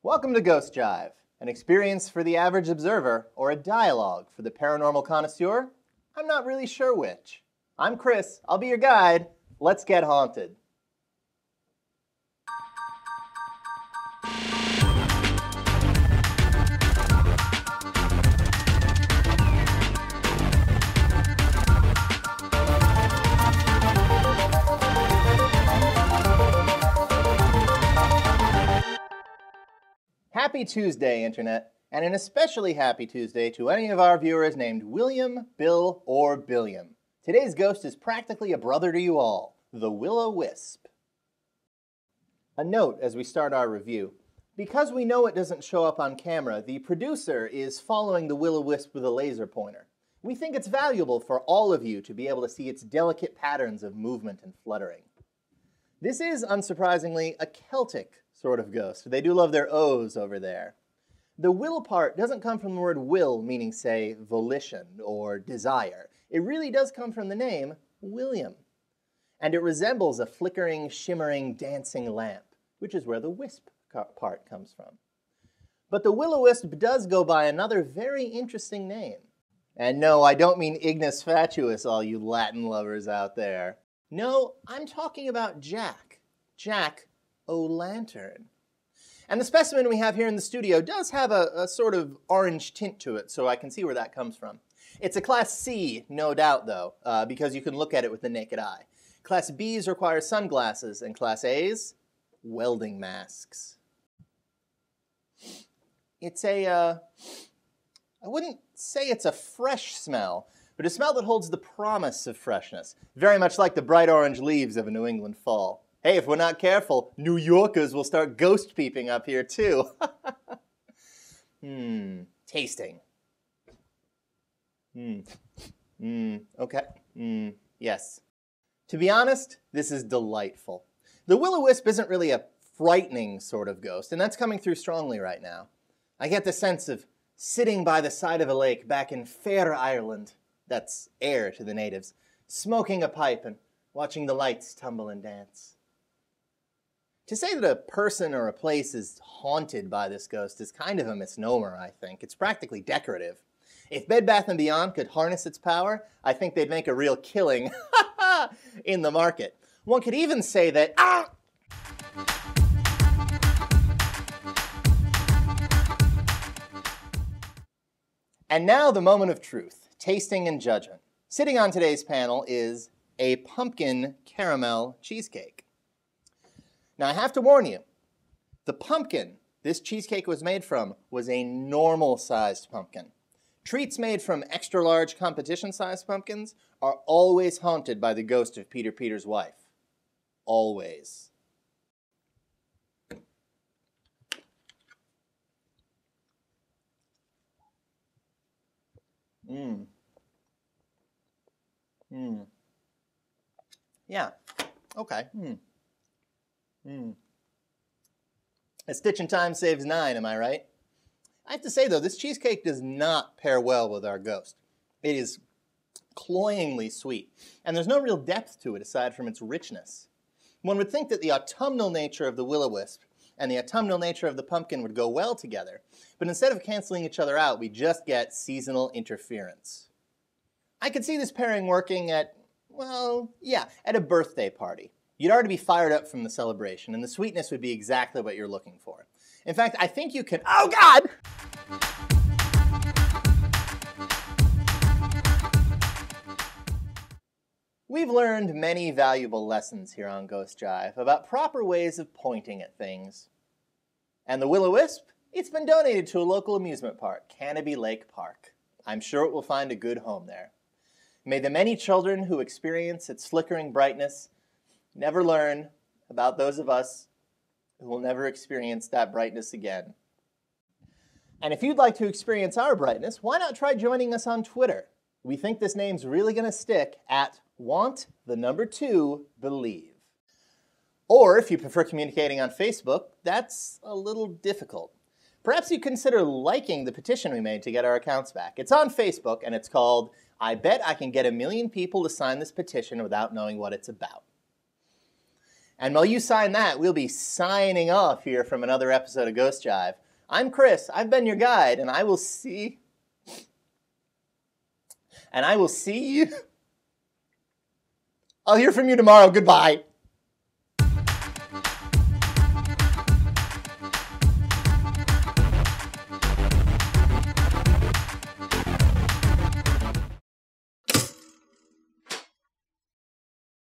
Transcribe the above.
Welcome to Ghost Jive, an experience for the average observer or a dialogue for the paranormal connoisseur. I'm not really sure which. I'm Chris, I'll be your guide. Let's get haunted. Happy Tuesday, Internet, and an especially happy Tuesday to any of our viewers named William, Bill, or Billiam. Today's ghost is practically a brother to you all, the Wisp. A note as we start our review. Because we know it doesn't show up on camera, the producer is following the Wisp with a laser pointer. We think it's valuable for all of you to be able to see its delicate patterns of movement and fluttering. This is, unsurprisingly, a Celtic sort of ghost. They do love their O's over there. The will part doesn't come from the word will, meaning, say, volition or desire. It really does come from the name William. And it resembles a flickering, shimmering, dancing lamp, which is where the wisp part comes from. But the Wisp does go by another very interesting name. And no, I don't mean Ignis Fatuus, all you Latin lovers out there. No, I'm talking about Jack. Jack O'Lantern. And the specimen we have here in the studio does have a sort of orange tint to it, so I can see where that comes from. It's a Class C, no doubt, though, because you can look at it with the naked eye. Class Bs require sunglasses, and Class As, welding masks. It's I wouldn't say it's a fresh smell, but a smell that holds the promise of freshness, very much like the bright orange leaves of a New England fall. Hey, if we're not careful, New Yorkers will start ghost peeping up here too. Tasting. Okay. Yes. To be honest, this is delightful. The Wisp isn't really a frightening sort of ghost, and that's coming through strongly right now. I get the sense of sitting by the side of a lake back in fair Ireland, that's air to the natives, smoking a pipe and watching the lights tumble and dance. To say that a person or a place is haunted by this ghost is kind of a misnomer, I think. It's practically decorative. If Bed Bath & Beyond could harness its power, I think they'd make a real killing in the market. One could even say that, And now the moment of truth, tasting and judgment. Sitting on today's panel is a pumpkin caramel cheesecake. Now, I have to warn you, the pumpkin this cheesecake was made from was a normal-sized pumpkin. Treats made from extra-large competition-sized pumpkins are always haunted by the ghost of Peter Peter's wife. Always. Yeah, okay. A stitch in time saves 9, am I right? I have to say, though, this cheesecake does not pair well with our ghost. It is cloyingly sweet, and there's no real depth to it aside from its richness. One would think that the autumnal nature of the Wisp and the autumnal nature of the pumpkin would go well together, but instead of canceling each other out, we just get seasonal interference. I could see this pairing working at, well, yeah, at a birthday party. You'd already be fired up from the celebration, and the sweetness would be exactly what you're looking for. In fact, I think you can... Oh, God! We've learned many valuable lessons here on Ghost Jive about proper ways of pointing at things. And the Wisp? It's been donated to a local amusement park, Canopy Lake Park. I'm sure it will find a good home there. May the many children who experience its flickering brightness never learn about those of us who will never experience that brightness again. And if you'd like to experience our brightness, why not try joining us on Twitter? We think this name's really going to stick at want2believe. Or if you prefer communicating on Facebook, that's a little difficult. Perhaps you consider liking the petition we made to get our accounts back. It's on Facebook and it's called, I Bet I Can Get 1 Million People to Sign This Petition Without Knowing What It's About. And while you sign that, we'll be signing off here from another episode of Ghost Jive. I'm Chris, I've been your guide, and I will see you. I'll hear from you tomorrow. Goodbye.